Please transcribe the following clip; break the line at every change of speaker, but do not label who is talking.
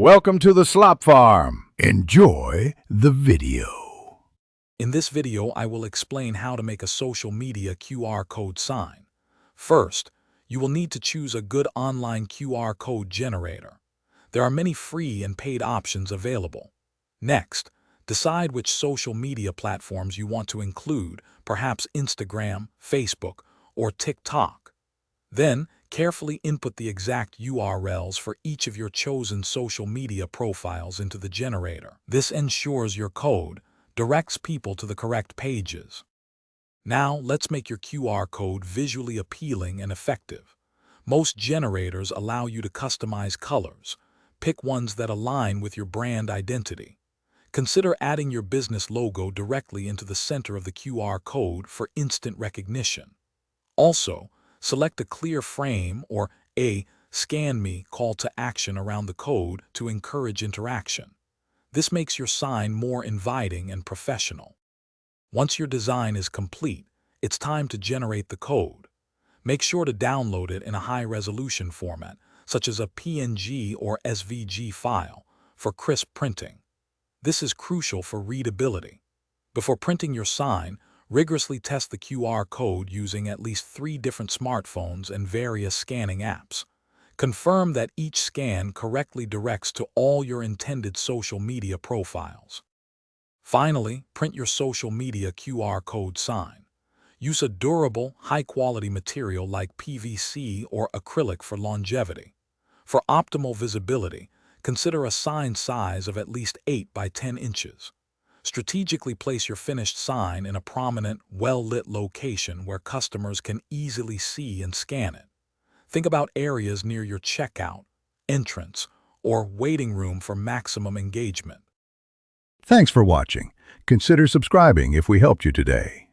Welcome to the Slop Farm. Enjoy the video.
In this video, I will explain how to make a social media QR code sign. First, you will need to choose a good online QR code generator. There are many free and paid options available. Next, decide which social media platforms you want to include, perhaps Instagram, Facebook, or TikTok. Then, carefully input the exact URLs for each of your chosen social media profiles into the generator. This ensures your code directs people to the correct pages. Now, let's make your QR code visually appealing and effective. Most generators allow you to customize colors. Pick ones that align with your brand identity. Consider adding your business logo directly into the center of the QR code for instant recognition. Also, select a clear frame or a "Scan Me" call to action around the code to encourage interaction. This makes your sign more inviting and professional. Once your design is complete, it's time to generate the code. Make sure to download it in a high-resolution format, such as a PNG or SVG file, for crisp printing. This is crucial for readability. Before printing your sign, rigorously test the QR code using at least 3 different smartphones and various scanning apps. Confirm that each scan correctly directs to all your intended social media profiles. Finally, print your social media QR code sign. Use a durable, high-quality material like PVC or acrylic for longevity. For optimal visibility, consider a sign size of at least 8 by 10 inches. Strategically place your finished sign in a prominent, well-lit location where customers can easily see and scan it. Think about areas near your checkout, entrance, or waiting room for maximum engagement.
Thanks for watching. Consider subscribing if we helped you today.